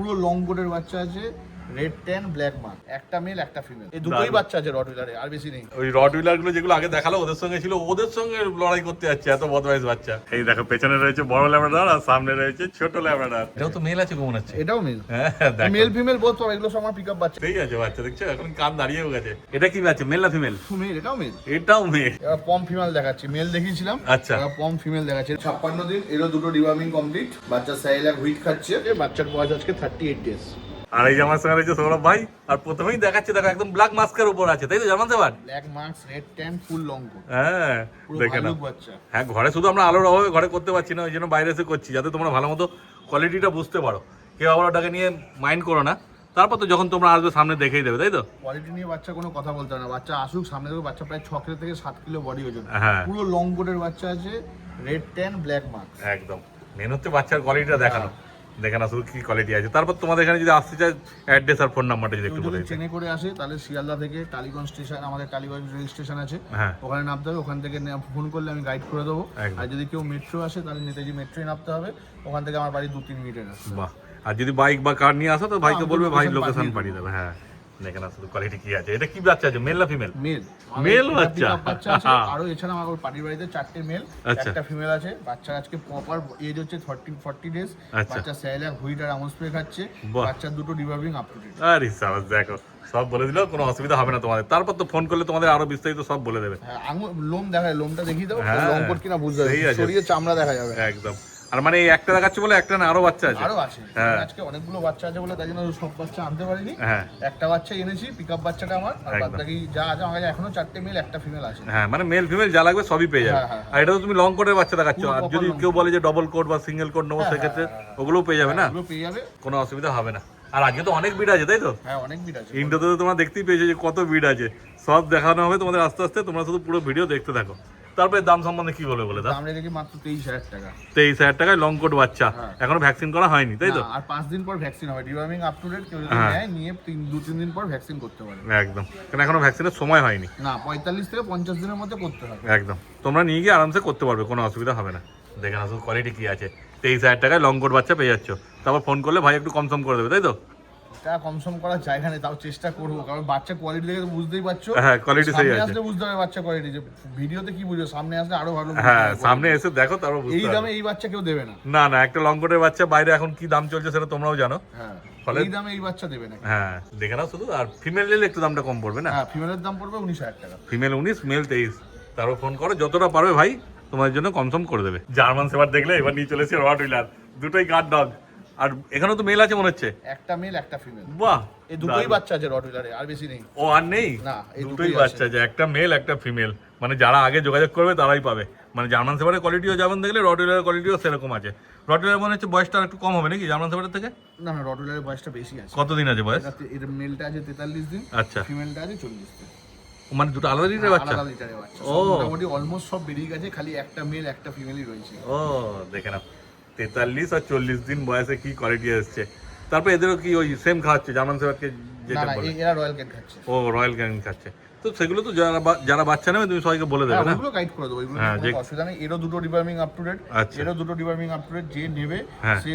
পুরো লং কোটের বাচ্চা আছে, রেড ট্যান ব্ল্যাক মার্ক, একটা মেল একটা ফিমেল, এই দুটোই বাচ্চা আছে রটউইলারে, আর বেশি নেই। ওই রটউইলার গুলো যেগুলো আগে দেখালো ওদের সঙ্গে ছিল, ওদের সঙ্গে লড়াই করতে যাচ্ছে, এত বদমাইশ বাচ্চা। এই দেখো পেছনে রয়েছে বড় ল্যাব্রাডর আর সামনে রয়েছে ছোট ল্যাব্রাডর। এটাও তো মেল আছে মনে হচ্ছে। এটাও মেল, হ্যাঁ মেল ফিমেল বোথ পাবে, এগুলো সব আমার পিকআপ বাচ্চা। ঠিক আছে বাচ্চা, দেখছো এখন কান দাঁড়িয়েও গেছে। এটা কি বাচ্চা, মেল না ফিমেল? মেল, এটাও মেল। এটাও মেল। এবার পম ফিমেল দেখাচ্ছি, মেল দেখিয়েছিলাম, আচ্ছা এবার পম ফিমেল দেখাচ্ছি। 56 দিন, এরও দুটো ডিওয়ার্মিং কমপ্লিট, বাচ্চা সাইলাক হুইট খাচ্ছে, বাচ্চার বয়স আজকে 38 ডেজ। আর এই আমার সঙ্গে রয়েছে সৌরভ ভাই, আর প্রথমেই দেখাচ্ছে দেখো একদম ব্ল্যাক মাস্কের উপর আছে, তাই তো German shepherd? Black marks, red tan, full long coat. হ্যাঁ দেখে নাও। বাচ্চা। হ্যাঁ ঘরে শুধু আমরা আলোর অভাবে ঘরে করতে পারছি না, ওই জন্য বাইরে এসে করছি, যাতে তোমরা ভালো মতো কোয়ালিটিটা বুঝতে পারো। কেউ আবার ওটাকে নিয়ে মাইন্ড করো না, তারপর তো যখন তোমরা আসবে সামনে দেখেই দেবে, তাই তো? কোয়ালিটি নিয়ে বাচ্চা কোনো কথা বলতে হবে না, বাচ্চা আসুক সামনে দেবে। বাচ্চা প্রায় 6 কিলো থেকে 7 কিলো বডি ওজন, হ্যাঁ পুরো লং কোটের বাচ্চা আছে, রেড ট্যান ব্ল্যাক মার্কস। একদম মেন হচ্ছে বাচ্চার কোয়ালিটিটা দেখানো, দেখে না শুধু কি কোয়ালিটি আছে। তারপর তোমাদের এখানে যদি আসতে চাই অ্যাড্রেস আর ফোন নাম্বারটা যদি একটু বলে দিতে। ট্রেনে করে আসে তাহলে শিয়ালদা থেকে টালিগঞ্জ স্টেশন, আমাদের টালিগঞ্জ রেল স্টেশন আছে, হ্যাঁ ওখানে নামতে হবে। ওখান থেকে ফোন করলে আমি গাইড করে দেবো। একদম। আর যদি কেউ মেট্রো আসে তাহলে নেতাজি মেট্রোয় নামতে হবে, ওখান থেকে আমার বাড়ি 2-3 মিনিটের রাস্তা। বাহ, আর যদি বাইক বা কার নিয়ে আসো তো ভাইকে বলবে ভাই location লোকেশন পাঠিয়ে পাঠিয়ে দেবে। হ্যাঁ দেখে না শুধু কোয়ালিটি কি আছে। এটা কি বাচ্চা আছে, মেল না ফিমেল? মেল। মেল বাচ্চা। বাচ্চা আছে, আরো এছাড়া আমার পার্টির বাড়িতে 4টে মেল, একটা ফিমেল আছে। বাচ্চার আজকে প্রপার এজ হচ্ছে 40 ডেজ। বাচ্চা স্যালাক হুইট আর আমন্ড স্প্রে খাচ্ছে, বাচ্চার দুটো ডিভার্মিং আপ টু ডেট। আরে সাবাস, দেখো সব বলে দিলেও কোনো অসুবিধা হবে না তোমাদের। তারপর তো ফোন করলে তোমাদের আরো বিস্তারিত সব বলে দেবে। হ্যাঁ, লোম দেখায়, লোমটা দেখিয়ে দাও, হ্যাঁ, লং কোট কিনা বুঝতে সেই হবে, আছে। শরীরে চামড়া দেখা যাবে একদম। আর মানে এই একটা দেখাচ্ছে বলে একটা না, আরো বাচ্চা আছে? আরো আছে। আজকে অনেকগুলো বাচ্চা আছে বলে তাই জন্য সব বাচ্চা আনতে পারিনি। হ্যাঁ একটা বাচ্চা এনেছি, পিকআপ বাচ্চাটা আমার, আর বাদ বাকি যা আছে আমার কাছে এখনো 4টে মেল একটা ফিমেল আছে। হ্যাঁ, মানে মেল ফিমেল যা লাগবে সবই পেয়ে যাবে। আর এটা তো তুমি লং কোটের বাচ্চা দেখাচ্ছ, আর যদি কেউ বলে যে ডবল কোট বা সিঙ্গেল কোট নেবো সেক্ষেত্রে ওগুলোও পেয়ে যাবে না, ওগুলো পেয়ে যাবে, কোনো অসুবিধা হবে না। আর আজকে তো অনেক বিড আছে, তাই তো? হ্যাঁ অনেক বিট আছে। ইন্ডোতে তো তোমরা দেখতেই পেয়েছো যে কত বিড আছে, সব দেখানো হবে তোমাদের আস্তে আস্তে, তোমরা শুধু পুরো ভিডিও দেখতে থাকো। তারপরে দাম সম্বন্ধে কি বলে দাও? দাম রেখেছি মাত্র 23,000 টাকা। 23,000 টাকায় লং কোট বাচ্চা, এখনো ভ্যাকসিন করা হয়নি, তাই তো? আর 5 দিন পর ভ্যাকসিন হবে, ডিওয়ার্মিং আপ টু ডেট। কেউ যদি নেয় নিয়ে 2-3 দিন পর ভ্যাকসিন করতে পারে। একদম, কারণ এখনো ভ্যাকসিনের সময় হয়নি। না, 45 থেকে 50 দিনের মধ্যে করতে হবে। একদম, তোমরা নিয়ে গিয়ে আরামসে করতে পারবে, কোনো অসুবিধা হবে না। দেখে না শুধু কোয়ালিটি কি আছে। 23,000 টাকায় লং কোট বাচ্চা পেয়ে যাচ্ছ। তারপর ফোন করলে ভাই একটু কম সম করে দেবে, তাই তো? টা কমসম করার জায়গা নেই, তাও চেষ্টা করবো, কারণ বাচ্চা কোয়ালিটি দেখে তো বুঝতেই পারছো। হ্যাঁ কোয়ালিটি সেই আছে, আসলে বুঝতে হবে বাচ্চা কোয়ালিটি, যে ভিডিওতে কি বুঝবে, সামনে আসলে আরো ভালো। হ্যাঁ সামনে এসে দেখো তারপর বুঝতে এই হবে। দামে এই বাচ্চা কেউ দেবে না। না না, একটা লং কোটের বাচ্চা বাইরে এখন কি দাম চলছে সেটা তোমরাও জানো। হ্যাঁ, ফলে- এই দামে এই বাচ্চা দেবে না। হ্যাঁ দেখে নাও শুধু। আর ফিমেল নিলে একটু দামটা কম পড়বে না? হ্যাঁ, ফিমেলের দাম পড়বে 19,000 টাকা। Female 19, male 23। তারপর ফোন করো, যতটা পারবে ভাই তোমার জন্য কমসম করে দেবে। জার্মান শেফার্ড দেখলে এবার নিয়ে চলেছে রটউইলার, দুটোই গার্ড ডগ। আর এখানেও তো মেল আছে মনে হচ্ছে। একটা মেল একটা ফিমেল, বাহ, এই দুটোই বাচ্চা আছে রটউইলারে, আর বেশি নেই। ও আর নেই? না, এই দুটোই দুটোই বাচ্চা আছে, একটা মেল একটা ফিমেল। মানে যারা আগে যোগাযোগ করবে তারাই পাবে। মানে জার্মান শেফার্ডের কোয়ালিটিও যেমন দেখলে রটউইলারের কোয়ালিটিও সেরকম আছে। রটউইলার মনে হচ্ছে বয়সটা একটু কম হবে নাকি জার্মান শেফার্ডের থেকে? না না, রটউইলারের বয়সটা বেশি আছে। কতদিন আছে বয়স? এর মেলটা আছে 43 দিন, আচ্ছা, ফিমেলটা আছে 40 দিন। মানে দুটো আলাদা লিটারের বাচ্চা? আলাদা লিটারের বাচ্চা। ও। মোটামুটি অলমোস্ট সব বেরিয়ে গেছে, খালি একটা মেল একটা ফিমেলই রয়েছে। ও দেখে নাও, 43 আর 40 দিন বয়সে কি কোয়ালিটি এসছে। তারপর এদেরও কি ওই সেম খাওয়াচ্ছে জার্মান শেফার্ডকে না যেটা না, বলে? এরা রয়্যাল ক্যাট খাচ্ছে। ও রয়্যাল ক্যানিং খাচ্ছে। তো সেগুলো তো যারা বাচ্চা নেবে তুমি সবাইকে বলে দেবে না? ওগুলো গাইড করে দেবো, এগুলো হ্যাঁ, কোনো অসুবিধা নেই। এরও দুটো ডিওয়ার্মিং আপ টু ডেট, আচ্ছা। এরও দুটো ডিওয়ার্মিং আপ টু ডেট। যে নেবে সে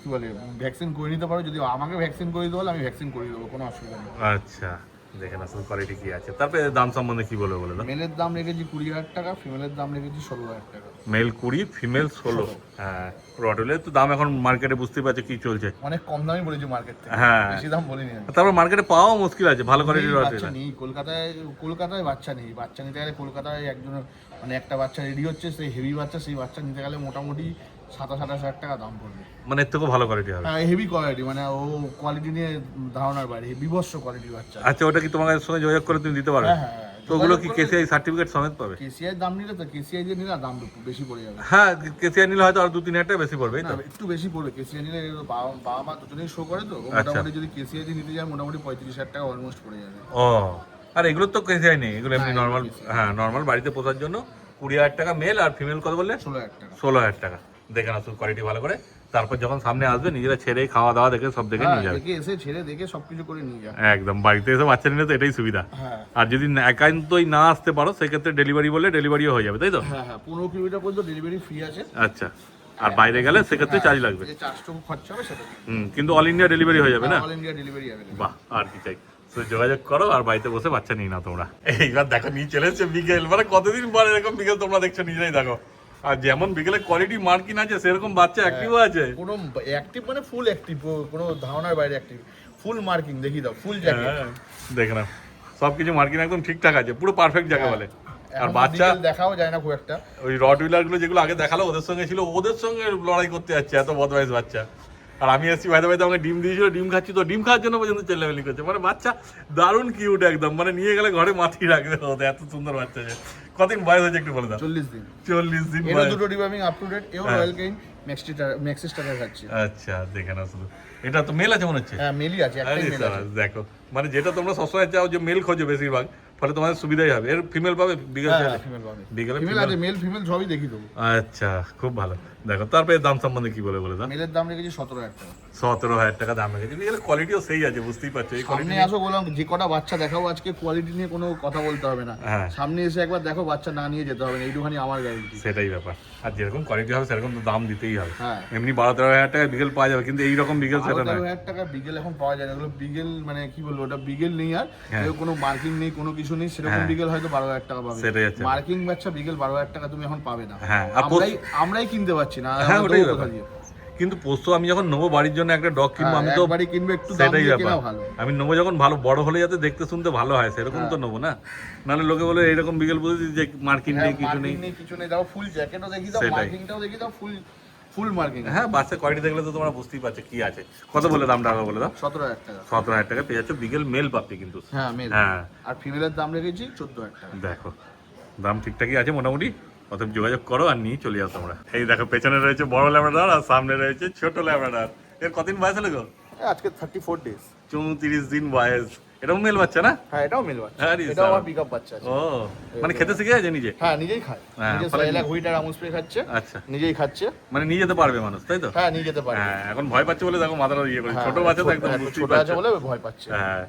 কি বলে ভ্যাকসিন করে নিতে পারো। যদি আমাকে ভ্যাকসিন করে দিতে বলে আমি ভ্যাকসিন করে দেবো, কোনো অসুবিধা নেই। আচ্ছা, দেখে না শুধু কোয়ালিটি কি আছে। তারপরে দাম সম্বন্ধে কি বলে দাও? মেলের দাম রেখেছি 20,000 টাকা, ফিমেলের দাম রেখেছি 16,000 টাকা। Male 20, female 16। হ্যাঁ, রটউইলারের তো দাম এখন মার্কেটে বুঝতেই পারছো কি চলছে। অনেক কম দামই বলেছি মার্কেট থেকে, হ্যাঁ, বেশি দাম বলিনি আমি। তারপর মার্কেটে পাওয়াও মুশকিল আছে ভালো কোয়ালিটির বাচ্চা রটউইলার। নেই কলকাতায় বাচ্চা নেই। বাচ্চা নিতে গেলে কলকাতায় একজন মানে একটা বাচ্চা রেডি হচ্ছে, সেই হেভি বাচ্চা, সেই বাচ্চা নিতে গেলে মোটামুটি 27-28 টাকা দাম পড়বে। মানে এর থেকেও ভালো কোয়ালিটি হবে? হ্যাঁ, হেভি কোয়ালিটি, মানে ও কোয়ালিটি নিয়ে ধারণার বাইরে, বিভৎস কোয়ালিটির বাচ্চা। আচ্ছা, ওটা কি তোমার সঙ্গে যোগাযোগ করে তুমি দিতে পারবে? হ্যাঁ হ্যাঁ, তো ওগুলো কি কেসিআই সার্টিফিকেট সমেত পাবে? কেসিআই দাম নিলে তো কেসিআই দিয়ে নিলে দাম একটু বেশি পড়ে যাবে। হ্যাঁ, কেসিআই নিলে হয়তো আর 2-3 টাকা বেশি পড়বে, না, তো একটু বেশি পড়বে। কেসিআই নিলে বাবা মা দুজনেই শো করে, তো মোটামুটি যদি কেসিআই দিয়ে নিতে যায় মোটামুটি 35,000 টাকা অলমোস্ট পড়ে যাবে। ও, আর এগুলো তো কেসিআই নেই, এগুলো এমনি না, নর্মাল। এগুলো হ্যাঁ, নর্মাল বাড়িতে পোষার জন্য 20,000 টাকা মেল, আর ফিমেল কত বললে? 16,000 টাকা। 16,000 টাকা। দেখে না শুধু কোয়ালিটি ভালো করে। তারপর যখন সামনে আসবে নিজেরা ছেড়ে খাওয়া দাওয়া দেখে সব দেখে নিয়ে যাবে। দেখে এসে ছেড়ে দেখে সবকিছু করে নিয়ে যাবে। একদম, বাড়িতে এসে বাচ্চা নিলে তো এটাই সুবিধা। হ্যাঁ আর যদি একান্তই না আসতে পারো সেক্ষেত্রে ডেলিভারি বললে ডেলিভারিও হয়ে যাবে, তাই তো? হ্যাঁ হ্যাঁ, 15 কিলোমিটার পর্যন্ত ডেলিভারি ফ্রি আছে। আচ্ছা, আর বাইরে গেলে সেক্ষেত্রে চার্জ লাগবে। যে চার্জটুকু খরচা হবে সেটা কিন্তু অল ইন্ডিয়া ডেলিভারি হয়ে যাবে না? All India delivery available. বাহ, আর কি চাই। তো যোগাযোগ করো আর বাড়িতে বসে বাচ্চা নিয়ে নাও তোমরা। এইবার দেখো নিয়ে চলে এসছে বিকেল, মানে কতদিন পরে এরকম বিকেল তোমরা দেখছো নিজেরাই দেখো। আর যেমন বিকেলে কোয়ালিটি মার্কিন আছে সেরকম বাচ্চা অ্যাক্টিভও আছে। কোনো অ্যাক্টিভ মানে ফুল অ্যাক্টিভ, কোনো ধারণার বাইরে অ্যাক্টিভ, ফুল মার্কিং দেখিয়ে দাও, ফুল জ্যাকেট। দেখে নাও সবকিছু মার্কিন একদম ঠিকঠাক আছে, পুরো পারফেক্ট জায়গা বলে। আর বাচ্চা দেখাও যায় না খুব একটা। ওই রটউইলার গুলো যেগুলো আগে দেখালো ওদের সঙ্গে ছিল, ওদের সঙ্গে লড়াই করতে যাচ্ছে এত বদমাইশ বাচ্চা। আর আমি এসছি বাইরে বাইরে আমাকে ডিম দিয়েছিল, ডিম খাচ্ছি, তো ডিম খাওয়ার জন্য পর্যন্ত চেল্লামেলি করছে। মানে বাচ্চা দারুণ কিউট একদম, মানে নিয়ে গেলে ঘরে মাথায় রাখবে ওদের, এত সুন্দর বাচ্চা। কতদিন বয়স হয়েছে একটু বলে দাও? 40 দিন। 40 দিন এর বয়স। দুটো ডিবামিং আপ টু ডেট, এও রয়্যাল কেইন ম্যাক্সি স্টার খাচ্ছে। আচ্ছা দেখে নাও শুধু। এটা তো মেল আছে মনে হচ্ছে? হ্যাঁ মেলই আছে, একটাই আরে মেল আছে। সাবাস, দেখো মানে যেটা তোমরা সবসময় চাও যে মেল খোঁজো বেশিরভাগ, ফলে তোমাদের সুবিধাই হবে। এর ফিমেল পাবে বিকেল চাইলে? ফিমেল পাবে, বিকেলে ফিমেল আছে, মেল ফিমেল সবই দেখিয়ে দেবো। আচ্ছা খুব ভালো। দেখো তারপরে দাম সম্বন্ধে কি বলে দাও? মেলের দাম রেখেছি 17,000 টাকা। 17,000 টাকা দাম রেখেছি। বিকেলে কোয়ালিটিও সেই আছে, বুঝতেই পারছো। এই কোয়ালিটি সামনে আসো বললাম, যে কটা বাচ্চা দেখাবো আজকে কোয়ালিটি নিয়ে কোনো কথা বলতে হবে না। হ্যাঁ। সামনে এসে একবার দেখো, বাচ্চা না নিয়ে যেতে হবে না, এইটুখানি আমার গ্যারান্টি। সেটাই ব্যাপার। আর যেরকম কোয়ালিটি হবে সেরকম তো দাম দিতেই হবে। হ্যাঁ। এমনি 12-13,000 টাকা বিকেল পাওয়া যাবে, কিন্তু এইরকম বিকেল সেটা না। 13,000 টাকা বিগেল এখন পাওয়া যায় না। এগুলো বিগেল মানে কি বলবো, ওটা বিগেল নেই, আর হ্যাঁ। কোনো মার্কিং নেই, কোনো কিছু নেই সেরকম। হ্যাঁ। বিগেল হয়তো 12,000 টাকা পাবে। সেটাই আছে। মার্কিং বাচ্চা বিগেল 12,000 টাকা তুমি এখন পাবে না। হ্যাঁ, আর আমরাই কিনতে পারছি না। হ্যাঁ, আমরা ওটাই দেবো ব্যাপার। কোথা দিয়ে? কিন্তু পোস্ত আমি যখন নেবো বাড়ির জন্য একটা ডগ কিনবো, আমি তো একবারই কিনবে, একটু দাম সেটাই দিয়ে ব্যাপার। কেনা ভালো। আমি নেবো যখন ভালো বড় হলে যাতে দেখতে শুনতে ভালো হয় সেরকম তো নেবো না। নাহলে লোকে বলে এইরকম বিকেল বুঝেছি যে মার্কিন নেই, কিছু নেই। কিছু নেই, দাও ফুল জ্যাকেটও দেখিয়ে দাও, সেটাই। মার্কিংটাও দেখিয়ে দাও, ফুল মার্কিং। হ্যাঁ, বাচ্চা কোয়ালিটি দেখলে তো তোমরা বুঝতেই পারছো কি আছে। কত বলে দামটা আগে বলে দাও? 17,000 টাকা। 17,000 টাকা পেয়ে যাচ্ছ বিকেল মেল পাপি কিন্তু। হ্যাঁ মেল। হ্যাঁ। আর ফিমেলের দাম রেখেছি 14,000 টাকা। দেখো দাম ঠিকঠাকই আছে মোটামুটি। অতএব যোগাযোগ করো আর নিয়ে চলে যাও তোমরা। এই দেখো পেছনে রয়েছে বড় ল্যাব্রাডর আর সামনে রয়েছে ছোট ল্যাব্রাডর। এর কতদিন বয়স হলো গো? আজকে 34 ডেজ। 34 দিন বয়স। এটাও মেল বাচ্চা না? হ্যাঁ এটাও মেল বাচ্চা। আরে এটাও আমার সাবাস। পিকআপ বাচ্চা আছে। ও মানে খেতে শিখে আছে নিজে? হ্যাঁ নিজেই খায়। হ্যাঁ, নিজে ফলে সাইলাক হুইট আর আমুল স্প্রে খাচ্ছে। আচ্ছা, নিজেই খাচ্ছে। মানে নিয়ে যেতে পারবে মানুষ, তাই তো? হ্যাঁ নিয়ে যেতে পারে। হ্যাঁ, এখন ভয় পাচ্ছে বলে দেখো মাথাটা ইয়ে করে। ছোট বাচ্চা তো একদম বুঝতেই ছোট আছে পারছো। বলে ভয় পাচ্ছে। হ্যাঁ,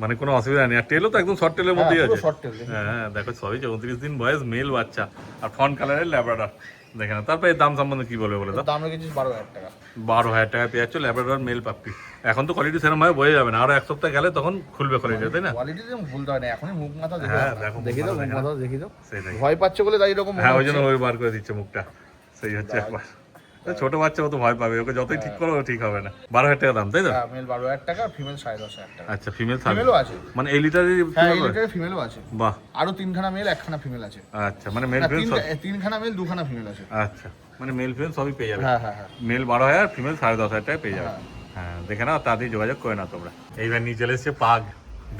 মানে কোনো অসুবিধা নেই। আর টেলও তো একদম শর্ট টেলের মধ্যেই পুরো আছে। short tail, দেখি। হ্যাঁ দেখো সবই 34 দিন বয়স মেল বাচ্চা আর ফন কালারের ল্যাব্রাডর। দেখে না। তারপরে দাম সম্বন্ধে কি বলবে বলে দাও? দাম রেখেছি 12,000 টাকা। 12,000 টাকা পেয়ে যাচ্ছ ল্যাব্রাডর মেল পাপ্পি। এখন তো কোয়ালিটি সেরকম ভাবে বোঝা যাবে না, আরো এক সপ্তাহ গেলে তখন খুলবে কোয়ালিটি, তাই না? কোয়ালিটি তো বলতে হয় না, এখনই মুখ মাথা দেখে হ্যাঁ, দাও। দেখো মুখ দেখি দাও, মাথা মুখ মাথা দেখি দাও। সেটাই। ভয় পাচ্ছে বলে তাই এরকম মনে হ্যাঁ, ওই হচ্ছে। জন্য ওই বার করে দিচ্ছে মুখটা। সেই হচ্ছে ব্যাপার। ছোট বাচ্চা ও তো ভয় পাবে, ওকে যতই ঠিক করো ও ঠিক হবে না। 12,000 টাকা দাম, তাই তো? হ্যাঁ মেল 12,000 টাকা, ফিমেল 10,500 টাকা। আচ্ছা, ফিমেল ফিমেলও আছে। মানে এই লিটারের? হ্যাঁ এই লিটারে ফিমেলও আছে। বাহ। আরো 3খানা মেল, 1খানা ফিমেল আছে। আচ্ছা, মানে মেল ফিমেল সব। 3খানা মেল, 2খানা ফিমেল আছে। আচ্ছা, মানে মেল ফিমেল সবই পেয়ে যাবে। হ্যাঁ হ্যাঁ হ্যাঁ। মেল 12,000, ফিমেল 10,500 টাকায় পেয়ে যাবে। হ্যাঁ। হ্যাঁ, দেখে নাও, তাড়াতাড়ি যোগাযোগ করে নাও তোমরা। এইবার নিয়ে চলে এসছে পাগ।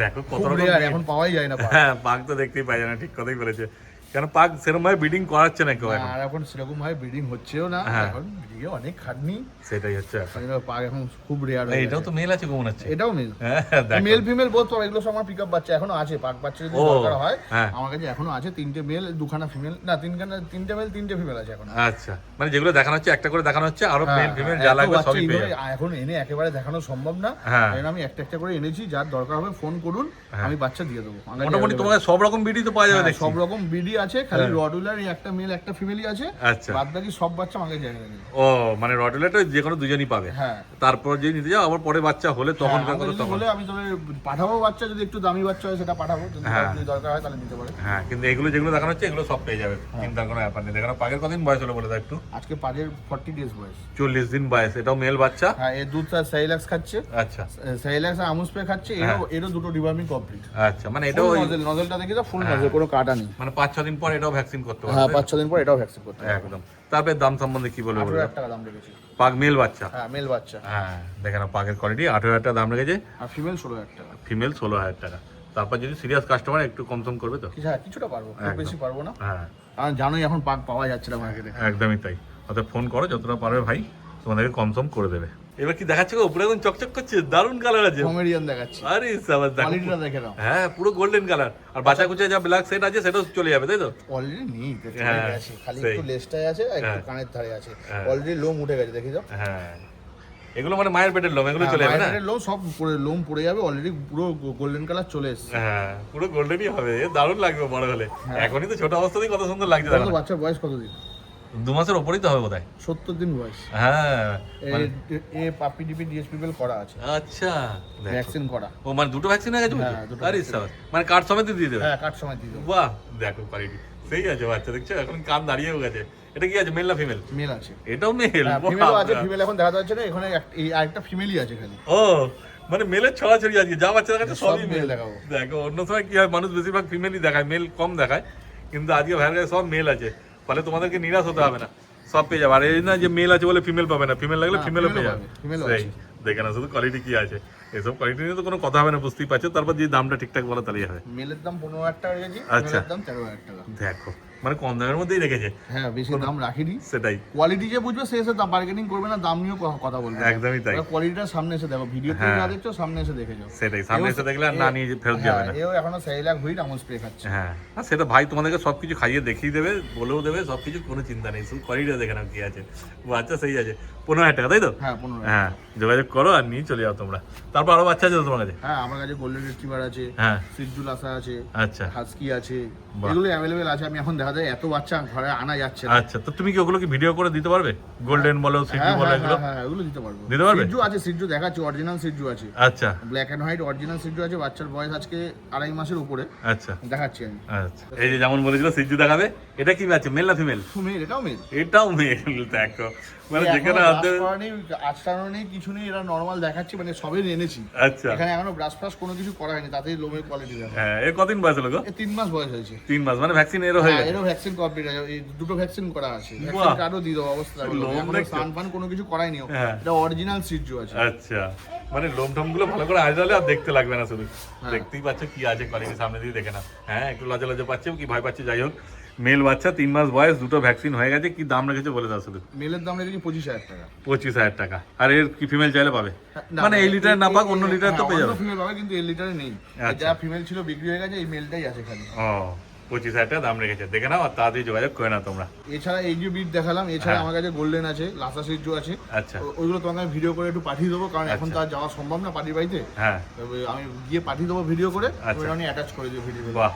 দেখো কত খুব রকম। রেয়ার, এখন পাওয়াই যায় না পাগ। হ্যাঁ, পাগ তো দেখতেই পাই না, ঠিক কথাই বলেছে। কেন পাগ সেরকম ভাবে ব্রিডিং করাচ্ছে না কেউ এখন। আর এখন সেরকম ভাবে ব্রিডিং হচ্ছেও না। হ্যাঁ। এখন ব্রিডিং অনেক খাটনি। সেটাই হচ্ছে ব্যাপার। পাগ এখন খুব রেয়ার হয়ে এটাও গেছে। তো মেল আছে কেমন হচ্ছে? এটাও মেল। হ্যাঁ, দেখো। মেল ফিমেল বোথ পাবে। এগুলো সব আমার পিকআপ বাচ্চা এখনো আছে। পাক বাচ্চা যদি ও, দরকার হয় হ্যাঁ। আমার কাছে এখনো আছে। 3টে মেল, 2খানা ফিমেল, না 3টে মেল, 3টে ফিমেল আছে এখন। আচ্ছা, মানে যেগুলো দেখানো হচ্ছে একটা করে দেখানো হচ্ছে, আরো হ্যাঁ, মেল ফিমেল হ্যাঁ, যা এত লাগবে বাচ্চা সবই পেয়ে এইভাবে যাবে। এখন এনে একেবারে দেখানো সম্ভব না। হ্যাঁ। কারণ আমি একটা একটা করে এনেছি, যার দরকার হবে ফোন করুন, আমি বাচ্চা দিয়ে দেবো। আমার কাছে মোটামুটি available। তোমার সব রকম বিডি তো পাওয়া যাবে হ্যাঁ, দেখছি। সব রকম বিডি আছে, খালি রডুলার একটা মেল একটা ফিমেলই আছে। আচ্ছা। বাদ বাকি সব বাচ্চা আমাকে জানিয়ে দেবে। ও মানে রডুলেটা যে কোনো দুজনই পাবে। হ্যাঁ। তারপর যে নিতে যাও আবার পরে বাচ্চা হলে তখন হ্যাঁ, আমাকে যদি বলে আমি তোদের পাঠাবো বাচ্চা, যদি একটু দামি বাচ্চা হয় সেটা পাঠাবো, যদি হ্যাঁ। যদি দরকার হয় তাহলে নিতে পারে। হ্যাঁ, কিন্তু এগুলো যেগুলো দেখানো হচ্ছে এগুলো সব পেয়ে যাবে, চিন্তার কোনো ব্যাপার নেই। দেখানো পাগের কতদিন বয়স হলো বলে দাও একটু? আজকে পাগের 40 ডেজ বয়স। 40 দিন বয়স। এটাও মেল বাচ্চা? হ্যাঁ, এর দুধটা সাইলাক্স খাচ্ছে। আচ্ছা সাইলাক্স আর আমুল স্প্রে খাচ্ছে। এরও দুটো ডিবার্মিং কমপ্লিট। আচ্ছা, মানে এটাও নজলটা দেখে দাও, ফুল নজল, কোনো কাটা নেই। মানে 5-6 দিন পর এটাও ভ্যাকসিন করতে হ্যাঁ, পারবে। 5-6 দিন পর এটাও ভ্যাকসিন করতে হবে। একদম। তারপরে দাম সম্বন্ধে কি বলবে বলে 18,000 দাও? টাকা দাম রেখেছি। পাগ মেল বাচ্চা? হ্যাঁ মেল বাচ্চা। হ্যাঁ, দেখে নাও পাগের কোয়ালিটি। 18,000 টাকা দাম রেখেছে। আর ফিমেল 16,000 টাকা। ফিমেল 16,000 টাকা। তারপর যদি সিরিয়াস কাস্টমার একটু কম সম করবে তো? হ্যাঁ কিছুটা পারবো, খুব বেশি পারবো না। হ্যাঁ, কারণ জানোই এখন পাক পাওয়া যাচ্ছে না মার্কেটে। একদমই তাই। অর্থাৎ ফোন করো, যতটা পারবে ভাই তোমাদেরকে কম সম করে দেবে। এবার কি দেখাচ্ছে গো? উপরে একদম চকচক করছে, দারুণ কালার আছে। কমেডিয়ান দেখাচ্ছি। আরে সাবাস, দেখো। কোয়ালিটিটা দেখে নাও। হ্যাঁ, পুরো গোল্ডেন কালার। আর বাচ্চা কুচে যা ব্ল্যাক সেট আছে সেটাও চলে যাবে, তাই তো? অলরেডি নেই, হ্যাঁ, আছে খালি সেই। একটু লেজটায় আছে আর একটু হ্যাঁ। কানের ধারে আছে। হ্যাঁ। অলরেডি লোম উঠে গেছে, দেখি দাও। হ্যাঁ, এগুলো মানে মায়ের পেটের লোম, এগুলো চলে যাবে না? মায়ের লোম সব লোম পড়ে যাবে, অলরেডি পুরো গোল্ডেন কালার চলে এসেছে। হ্যাঁ, পুরো গোল্ডেনই হবে। দারুণ লাগবে বড় হলে। এখনই তো ছোট অবস্থাতেই কত সুন্দর লাগছে। দেখো বাচ্চার বয়স কতদিন? 2 মাসের ওপরেই তো হবে বোধহয়। 70 দিন বয়স। হ্যাঁ এ পাপি ডিপি ডিএসপিএল করা আছে, আচ্ছা ভ্যাকসিন করা। ও মানে দুটো ভ্যাকসিন হয়ে গেছে? হ্যাঁ, দুটো আরে vaccine। সাবাস, মানে কার্ড সমেত দিয়ে দেবে? হ্যাঁ, কাট সময় দিয়ে দেবো। বাহ দেখো কোয়ালিটি সেই আছে বাচ্চা, দেখছো এখন কান দাঁড়িয়েও গেছে। এটা কি আছে, মেল না ফিমেল? মেল আছে। এটাও মেল? ফিমেলও আছে, ফিমেল এখন দেখা যাচ্ছে না, এখানে এই আরেকটা ফিমেলই আছে খালি। ও মানে মেলের ছড়াছড়ি আজকে, যা বাচ্চাদের কাছে সবই মেল। দেখাবো। দেখো অন্য সময় কি হয়, মানুষ বেশিরভাগ ফিমেলই দেখায়, মেল কম দেখায়, কিন্তু আজকে ভাইয়ের কাছে সব মেল আছে, ফলে তোমাদেরকে নিরাশ হতে হবে না, সব পেয়ে যাবে। আর এই না যে মেল আছে বলে ফিমেল পাবে না, ফিমেল লাগলে ফিমেলও পেয়ে যাবে। সেই দেখে না শুধু কোয়ালিটি কি আছে, এসব কোয়ালিটি নিয়ে তো কোনো কথা হবে না, বুঝতেই পারছো। তারপর যে দামটা ঠিকঠাক বলো তাহলেই হবে। মেলের দাম 15,000 টাকা রেখেছি, আচ্ছা। ফিমেলের দাম 13,000 টাকা। দেখো মানে কম দামের মধ্যেই রেখেছে। হ্যাঁ, বেশি দাম রাখিনি। সেটাই, কোয়ালিটি যে বুঝবে সে এসে দাম বার্গেনিং করবে না, দাম নিয়েও কথা বলবে। একদমই তাই। কোয়ালিটিটা সামনে এসে দেখো, ভিডিওতে যা দেখছো সামনে এসে দেখে যাও। সেটাই, সামনে এসে দেখলে আর না নিয়ে ফেরত যাবে না। এও এখনো সেরিল্যাক হুইট আমন্ড স্প্রে খাচ্ছে। হ্যাঁ, আর সেটা ভাই তোমাদেরকে সবকিছু খাইয়ে দেখিয়ে দেবে, বলেও দেবে, সবকিছু কোনো চিন্তা নেই, শুধু কোয়ালিটিটা দেখে নাও কি আছে। বাচ্চা সেই আছে, 15,000 টাকা তাই তো? হ্যাঁ, 15,000। হ্যাঁ, যোগাযোগ করো আর নিয়ে চলে যাও তোমরা। তারপর আরো বাচ্চা আছে তো তোমার কাছে? হ্যাঁ, আমার কাছে গোল্ডেন রিট্রিভার আছে, হ্যাঁ, সিজু লাসা আছে, আচ্ছা হাস্কি আছে, বাহ। এগুলো অ্যাভেলেবেল আছে। আমি এখন দেখা যায় এত বাচ্চা ঘরে আনা যাচ্ছে না। আচ্ছা, তো তুমি কি ওগুলো কি ভিডিও করে দিতে পারবে? গোল্ডেন বলো, সিজু হ্যাঁ, বলো, এগুলো হ্যাঁ, এগুলো দিতে পারবো। দিতে পারবে? সিজু আছে, সিজু দেখাচ্ছি, অরিজিনাল সিজু আছে, আচ্ছা ব্ল্যাক এন্ড হোয়াইট অরিজিনাল সিজু আছে। বাচ্চার বয়স আজকে 2.5 মাসের উপরে, আচ্ছা দেখাচ্ছি আমি। আচ্ছা, এই যে যেমন বলেছিল সিজু দেখাবে, এটা কি আছে, মেল না ফিমেল? মেল, এটাও মেল। এটাও মেল। দেখো মানে যেখানে আচরণ নেই, কিছু নেই, এটা নরমাল দেখাচ্ছি, মানে সবে এনেছি। আচ্ছা, এখানে এখনো ব্রাশ ফ্রাশ কোনো কিছু করা হয়নি, তাতেই লোমের কোয়ালিটি দেখো। হ্যাঁ, এর কদিন বয়স হলো গো? 3 মাস বয়স হয়েছে। 3 মাস, মানে ভ্যাকসিন এরও হয়ে হ্যাঁ, গেছে? এরও ভ্যাকসিন কমপ্লিট আছে, এই দুটো ভ্যাকসিন করা আছে। বাহ। ভ্যাকসিন কার্ডও দিয়ে দেবো, অবস্থা লোম এখনো দেখছো? সান ফান কোনো কিছু করাইনি। হ্যাঁ। এটা অরিজিনাল সিজু আছে। আচ্ছা, মানে লোম টোম গুলো ভালো করে আজরালে আর দেখতে লাগবে না, শুধু হ্যাঁ। দেখতেই পাচ্ছ কি আছে কোয়ালিটি, সামনে দিয়ে দেখে না। হ্যাঁ, একটু লজ্জা লজ্জা পাচ্ছে কি ভয় পাচ্ছে, যাই হোক মেল বাচ্চা, 3 মাস বয়স, দুটো ভ্যাকসিন হয়ে গেছে। কি দাম রেখেছে বলে দাও শুধু? মেলের দাম রেখেছি 25,000 টাকা। 25,000 টাকা। আর এর কি ফিমেল চাইলে পাবে? না, মানে এই লিটার না পাক অন্য লিটার তো হ্যাঁ, পেয়ে অন্য যাবে? ফিমেল পাবে, কিন্তু এই লিটারে নেই। আচ্ছা। যা ফিমেল ছিল বিক্রি হয়ে গেছে, এই মেলটাই আছে খালি। ও 25,000 টাকা দাম রেখেছে, দেখে নাও আর তাড়াতাড়ি যোগাযোগ করে নাও তোমরা। এছাড়া এই যে বিট দেখালাম, এছাড়া হ্যাঁ। আমার কাছে গোল্ডেন আছে, লাসা সিজু আছে। আচ্ছা ওইগুলো তোমাকে আমি ভিডিও করে একটু পাঠিয়ে দেবো, কারণ এখন আচ্ছা। তো আর যাওয়া সম্ভব না পার্টির বাড়িতে। হ্যাঁ, তবে আমি গিয়ে পাঠিয়ে দেবো ভিডিও করে, আচ্ছা। আমি অ্যাটাচ করে দিও ভিডিও। বাহ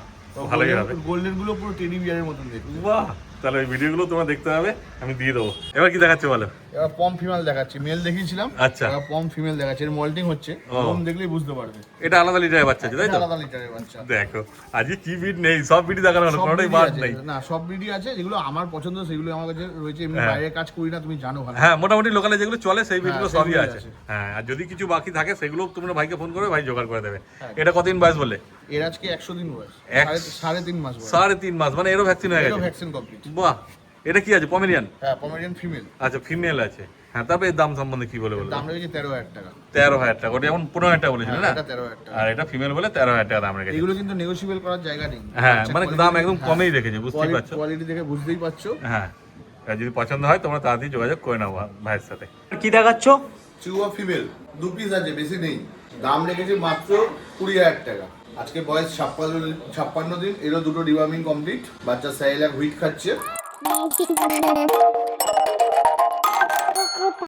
ভালোই হবে। গোল্ডেন গুলো পুরো টেডি বিয়ারের মতন দেখতে। বাহ, তাহলে ওই ভিডিওগুলো তোমরা দেখতে হবে, আমি দিয়ে দেবো। এবার কি দেখাচ্ছে বলো? এবার পম ফিমেল দেখাচ্ছি, মেল দেখিয়েছিলাম, আচ্ছা। এবার পম ফিমেল দেখাচ্ছি। এর মল্টিং হচ্ছে, পম দেখলেই বুঝতে পারবে। এটা আলাদা লিটারের বাচ্চা আছে তাই তো? আলাদা লিটারের বাচ্চা। দেখো আজকে কি বিট নেই, সব বিট দেখানো হলো, সব কোনোটাই breed বাদ আছে। নেই। না, সব ব্রিডই আছে, যেগুলো আমার পছন্দ সেগুলো আমার কাছে রয়েছে। এমনি হ্যাঁ। বাইরে কাজ করি না, তুমি জানো ভালো। হ্যাঁ, মোটামুটি লোকালে যেগুলো চলে সেই বিটগুলো হ্যাঁ, সবই সেগুলোই আছে। আছে। হ্যাঁ, আর যদি কিছু বাকি থাকে সেগুলো তোমরা ভাইকে ফোন করবে, ভাই জোগাড় করে দেবে। হ্যাঁ। এটা কতদিন বয়স বললে? এর আজকে 100 দিন বয়স, এক- 3.5 মাস বয়স। 3.5 মাস, মানে এরও ভ্যাকসিন হয়ে গেছে? Vaccine complete. বাহ, এটা কি আছে, পমেরিয়ান? হ্যাঁ, পমেরিয়ান ফিমেল। আচ্ছা, ফিমেল আছে। হ্যাঁ, তারপরে এর দাম সম্বন্ধে কি বলে বলবো? দাম রেখেছি 13,000 টাকা। 13,000 টাকা। ওটা যেমন 15,000 টাকা বলেছিল না? এটা 13,000 টাকা। আর এটা ফিমেল বলে 13,000 টাকা দাম রেখেছে। এগুলো কিন্তু নেগোশিয়েবল করার জায়গা নেই। হ্যাঁ, মানে দাম একদম কমেই রেখেছে, বুঝতেই পারছো। কোয়ালিটি দেখে বুঝতেই পারছো। হ্যাঁ, আর যদি পছন্দ হয় তোমরা তাড়াতাড়ি যোগাযোগ করে নাও ভাইয়ের সাথে। কি দেখাচ্ছ? চিহুয়া ফিমেল 2 পিস আছে, বেশি নেই। দাম রেখেছি মাত্র 20,000 টাকা। আজকে বয়স 56 দিন, এরও দুটো ডিওয়ার্মিং কমপ্লিট। বাচ্চা সেরিল্যাক হুইট খাচ্ছে।